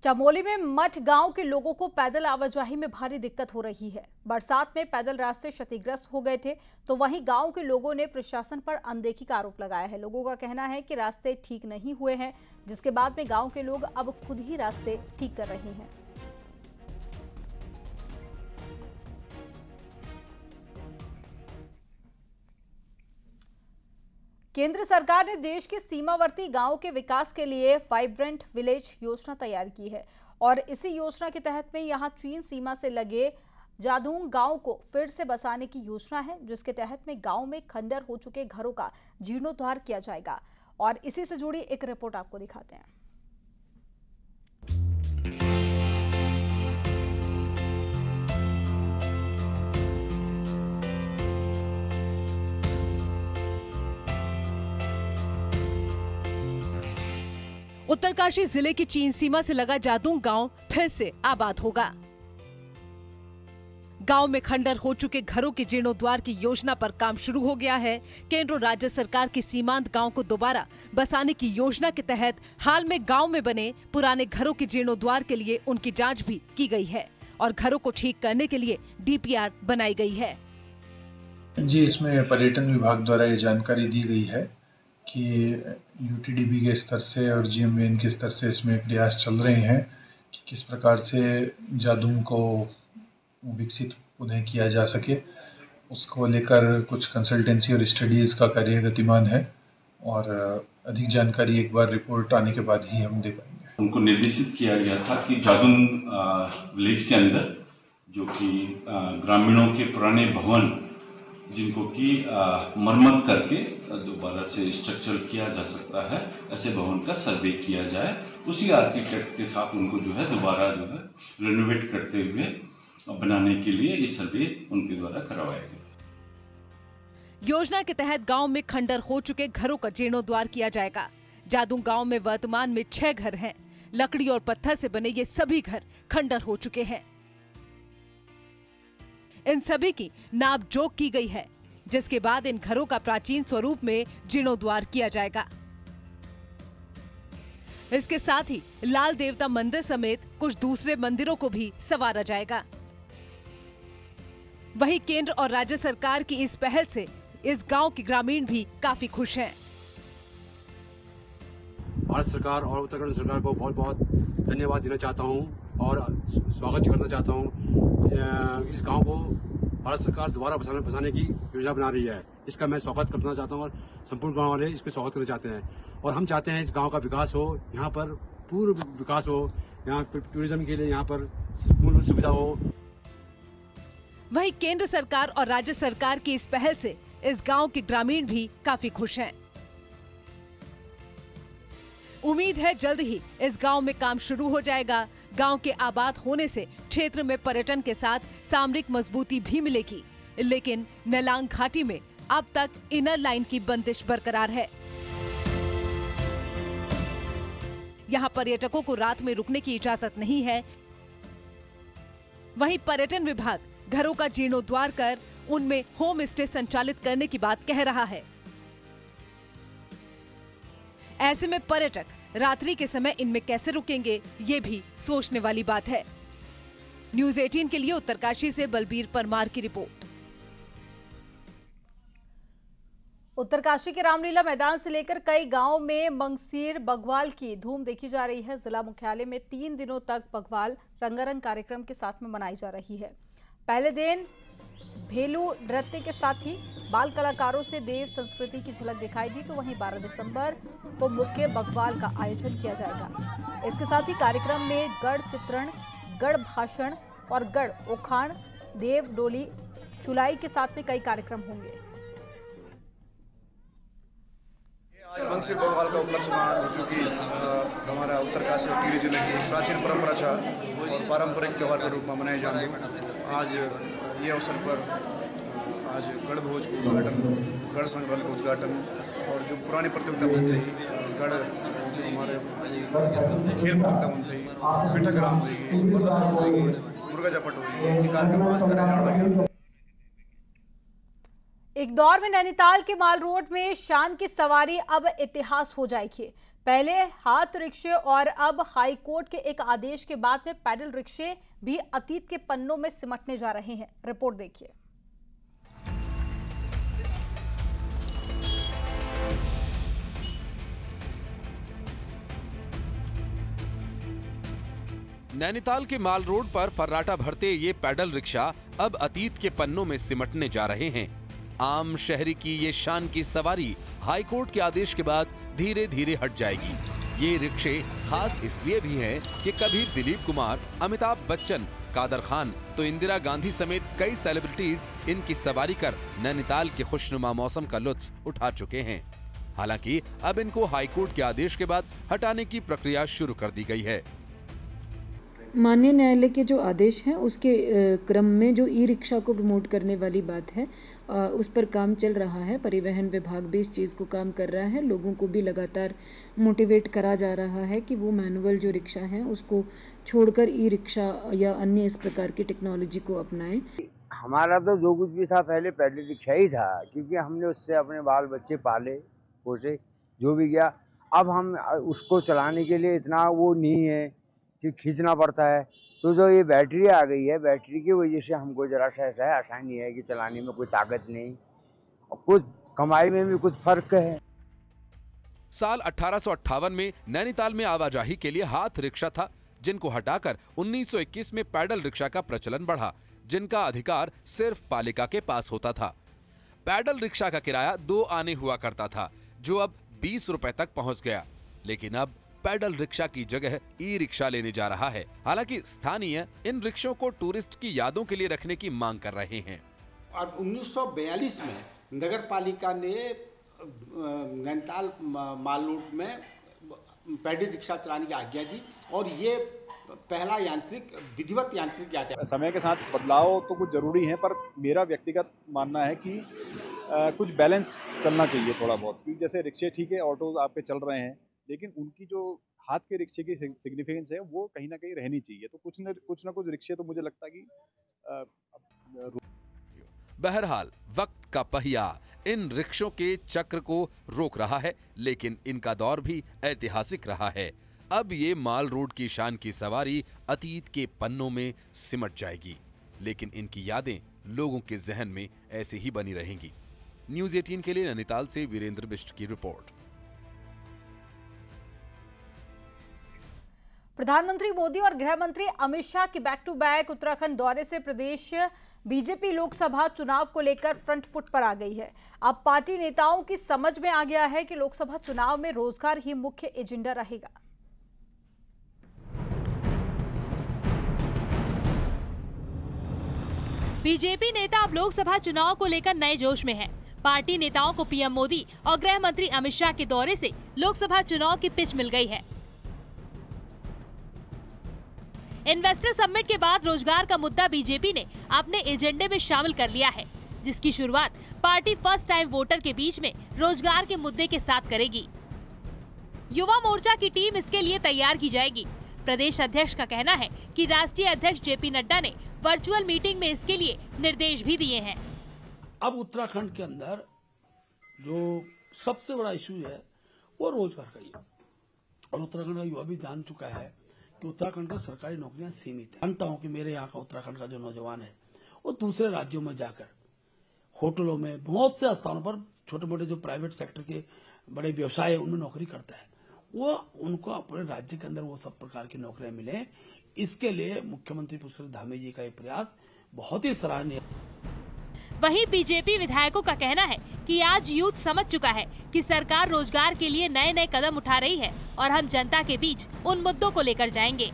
चमोली में मठ गांव के लोगों को पैदल आवाजाही में भारी दिक्कत हो रही है। बरसात में पैदल रास्ते क्षतिग्रस्त हो गए थे, तो वहीं गांव के लोगों ने प्रशासन पर अनदेखी का आरोप लगाया है। लोगों का कहना है कि रास्ते ठीक नहीं हुए हैं, जिसके बाद में गांव के लोग अब खुद ही रास्ते ठीक कर रहे हैं। केंद्र सरकार ने देश के सीमावर्ती गांवों के विकास के लिए वाइब्रेंट विलेज योजना तैयार की है और इसी योजना के तहत में यहां चीन सीमा से लगे जादूंग गांव को फिर से बसाने की योजना है, जिसके तहत में गांव में खंडर हो चुके घरों का जीर्णोद्धार किया जाएगा। और इसी से जुड़ी एक रिपोर्ट आपको दिखाते हैं। उत्तरकाशी जिले की चीन सीमा से लगा जादूंग गांव फिर से आबाद होगा। गांव में खंडर हो चुके घरों के जीर्णोद्धार की योजना पर काम शुरू हो गया है। केंद्र और राज्य सरकार की सीमांत गांव को दोबारा बसाने की योजना के तहत हाल में गांव में बने पुराने घरों के जीर्णोद्धार के लिए उनकी जांच भी की गई है और घरों को ठीक करने के लिए डीपीआर बनाई गई है। जी, इसमें पर्यटन विभाग द्वारा ये जानकारी दी गई है कि यूटीडीबी के स्तर से और जीएमवीएन के स्तर से इसमें प्रयास चल रहे हैं कि किस प्रकार से जादूंग को विकसित पुनः किया जा सके। उसको लेकर कुछ कंसल्टेंसी और स्टडीज़ का कार्य गतिमान है और अधिक जानकारी एक बार रिपोर्ट आने के बाद ही हम दे पाएंगे। उनको निर्देशित किया गया था कि जादूंग विलेज के अंदर जो कि ग्रामीणों के पुराने भवन जिनको कि मरम्मत करके दोबारा से स्ट्रक्चर किया जा सकता है, ऐसे भवन का सर्वे किया जाए। उसी आर्किटेक्ट के साथ उनको जो है दोबारा जो है रेनोवेट करते हुए बनाने के लिए ये सर्वे उनके द्वारा करवाया गया। योजना के तहत गांव में खंडर हो चुके घरों का जीर्णोद्धार किया जाएगा। जादूंग गांव में वर्तमान में 6 घर हैं। लकड़ी और पत्थर से बने ये सभी घर खंडर हो चुके हैं। इन सभी की नाप जोख की गई है, जिसके बाद इन घरों का प्राचीन स्वरूप में जीर्णोद्धार किया जाएगा। इसके साथ ही लाल देवता मंदिर समेत कुछ दूसरे मंदिरों को भी संवारा जाएगा। वहीं केंद्र और राज्य सरकार की इस पहल से इस गांव के ग्रामीण भी काफी खुश हैं। भारत सरकार और उत्तराखंड सरकार को बहुत बहुत धन्यवाद देना चाहता हूं और स्वागत करना चाहता हूं। इस गांव को भारत सरकार दोबारा बसाने की योजना बना रही है। इसका मैं स्वागत करना चाहता हूं और संपूर्ण गांव वाले इसका स्वागत करना चाहते हैं और हम चाहते हैं इस गांव का विकास हो, यहाँ पर पूर्ण विकास हो, यहाँ पर टूरिज्म के लिए यहाँ पर मूलभूत सुविधा हो। वहीं केंद्र सरकार और राज्य सरकार की इस पहल से इस गांव के ग्रामीण भी काफी खुश हैं। उम्मीद है जल्द ही इस गांव में काम शुरू हो जाएगा। गांव के आबाद होने से क्षेत्र में पर्यटन के साथ सामरिक मजबूती भी मिलेगी, लेकिन नेलांग घाटी में अब तक इनर लाइन की बंदिश बरकरार है। यहां पर्यटकों को रात में रुकने की इजाजत नहीं है। वहीं पर्यटन विभाग घरों का जीर्णोद्धार कर उनमें होम स्टे संचालित करने की बात कह रहा है। ऐसे में पर्यटक रात्रि के समय इनमें कैसे रुकेंगे, ये भी सोचने वाली बात है। न्यूज़ 18 के लिए उत्तरकाशी से बलबीर परमार की रिपोर्ट। उत्तरकाशी के रामलीला मैदान से लेकर कई गांवों में मंगसीर बग्वाल की धूम देखी जा रही है। जिला मुख्यालय में 3 दिनों तक बग्वाल रंगारंग कार्यक्रम के साथ में मनाई जा रही है। पहले दिन भेलू नृत्य के साथ ही बाल कलाकारों से देव संस्कृति की झलक दिखाई दी, तो वहीं 12 दिसंबर को मुख्य बग्वाल का आयोजन किया जाएगा। इसके साथ ही कार्यक्रम में गढ़ चित्रण, गढ़ भाषण और गढ़ उखाण, देव डोली चुलाई के साथ में कई कार्यक्रम होंगे। आज मंगसीर बग्वाल का उपलक्ष्य में जो कि हमारा उत्तरकाशी और टिहरी जिले की प्राचीन परंपरा था और पारंपरिक त्यौहार के रूप में मनाए जाते हैं। आज ये अवसर पर आज गढ़ भोज का उद्घाटन, गढ़ संग्रहालय का उद्घाटन और जो पुरानी प्रतियोगिता बनती है, गढ़ जो हमारे खेल प्रतियोगिता बनती है, पिठक राम होगी, मुर्गा जापट होगी, ये कार्यक्रम आज कराया जा रहा है। एक दौर में नैनीताल के माल रोड में शान की सवारी अब इतिहास हो जाएगी। पहले हाथ रिक्शे और अब हाई कोर्ट के एक आदेश के बाद में पैडल रिक्शे भी अतीत के पन्नों में सिमटने जा रहे हैं। रिपोर्ट देखिए। नैनीताल के माल रोड पर फर्राटा भरते ये पैडल रिक्शा अब अतीत के पन्नों में सिमटने जा रहे हैं। आम शहरी की ये शान की सवारी हाईकोर्ट के आदेश के बाद धीरे धीरे हट जाएगी। ये रिक्शे खास इसलिए भी हैं कि कभी दिलीप कुमार, अमिताभ बच्चन, कादर खान तो इंदिरा गांधी समेत कई सेलिब्रिटीज इनकी सवारी कर नैनीताल के खुशनुमा मौसम का लुत्फ उठा चुके हैं। हालांकि अब इनको हाईकोर्ट के आदेश के बाद हटाने की प्रक्रिया शुरू कर दी गई है। माननीय न्यायालय के जो आदेश हैं उसके क्रम में जो ई रिक्शा को प्रमोट करने वाली बात है उस पर काम चल रहा है। परिवहन विभाग भी इस चीज़ को काम कर रहा है। लोगों को भी लगातार मोटिवेट करा जा रहा है कि वो मैनुअल जो रिक्शा हैं उसको छोड़कर ई रिक्शा या अन्य इस प्रकार की टेक्नोलॉजी को अपनाएं। हमारा तो जो कुछ भी था पहले पैडल रिक्शा ही था, क्योंकि हमने उससे अपने बाल बच्चे पाले पोसे जो भी किया। अब हम उसको चलाने के लिए इतना वो नहीं है कि खींचना पड़ता है। तो जो ये बैटरी आ गई है, बैटरी की वजह से हमको जरा सा ऐसा है आसानी है कि चलाने में कोई ताकत नहीं और कुछ कमाई में भी कुछ फर्क है। साल 1858 में नैनीताल में आवाजाही के लिए हाथ रिक्शा था, जिनको हटाकर 1921 में पैडल रिक्शा का प्रचलन बढ़ा, जिनका अधिकार सिर्फ पालिका के पास होता था। पैडल रिक्शा का किराया 2 आने हुआ करता था, जो अब 20 रुपए तक पहुंच गया। लेकिन अब पैडल रिक्शा की जगह ई रिक्शा लेने जा रहा है। हालांकि स्थानीय इन रिक्शों को टूरिस्ट की यादों के लिए रखने की मांग कर रहे हैं। और 1942 में नगर पालिका ने नैनीताल माल रोड में पैडल रिक्शा चलाने की आज्ञा दी और ये पहला यांत्रिक विधिवत यांत्रिक यातायात। समय के साथ बदलाव तो कुछ जरूरी है, पर मेरा व्यक्तिगत मानना है कि कुछ बैलेंस चलना चाहिए थोड़ा बहुत। क्योंकि जैसे रिक्शे ठीक है, ऑटोज आपके चल रहे हैं, लेकिन उनकी जो हाथ के रिक्शे की सिग्निफिकेंस है वो कहीं ना कहीं रहनी चाहिए। तो कुछ न कुछ रिक्शे तो मुझे लगता है कि बहरहाल वक्त का पहिया इन रिक्शों के चक्र को रोक रहा है, लेकिन इनका दौर भी ऐतिहासिक रहा है। अब ये माल रोड की शान की सवारी अतीत के पन्नों में सिमट जाएगी, लेकिन इनकी यादें लोगों के जहन में ऐसे ही बनी रहेंगी। न्यूज़ 18 के लिए नैनीताल से वीरेंद्र बिष्ट की रिपोर्ट। प्रधानमंत्री मोदी और गृह मंत्री अमित शाह के बैक टू बैक उत्तराखंड दौरे से प्रदेश बीजेपी लोकसभा चुनाव को लेकर फ्रंट फुट पर आ गई है। अब पार्टी नेताओं की समझ में आ गया है कि लोकसभा चुनाव में रोजगार ही मुख्य एजेंडा रहेगा। बीजेपी नेता अब लोकसभा चुनाव को लेकर नए जोश में हैं। पार्टी नेताओं को पीएम मोदी और गृह मंत्री अमित शाह के दौरे से लोकसभा चुनाव की पिच मिल गई है। इन्वेस्टर समिट के बाद रोजगार का मुद्दा बीजेपी ने अपने एजेंडे में शामिल कर लिया है, जिसकी शुरुआत पार्टी फर्स्ट टाइम वोटर के बीच में रोजगार के मुद्दे के साथ करेगी। युवा मोर्चा की टीम इसके लिए तैयार की जाएगी। प्रदेश अध्यक्ष का कहना है कि राष्ट्रीय अध्यक्ष जेपी नड्डा ने वर्चुअल मीटिंग में इसके लिए निर्देश भी दिए हैं। अब उत्तराखंड के अंदर जो सबसे बड़ा इशू है वो रोजगार का ही है, और उत्तराखंड का युवा भी जान चुका है कि उत्तराखंड का सरकारी नौकरियां सीमित है। जानता हूं कि मेरे यहाँ का उत्तराखंड का जो नौजवान है वो दूसरे राज्यों में जाकर होटलों में, बहुत से स्थानों पर छोटे मोटे जो प्राइवेट सेक्टर के बड़े व्यवसाय है उनमें नौकरी करता है। वो उनको अपने राज्य के अंदर वो सब प्रकार की नौकरियां मिले, इसके लिए मुख्यमंत्री पुष्कर धामी जी का ये प्रयास बहुत ही सराहनीय। वहीं बीजेपी विधायकों का कहना है कि आज यूथ समझ चुका है कि सरकार रोजगार के लिए नए नए कदम उठा रही है और हम जनता के बीच उन मुद्दों को लेकर जाएंगे।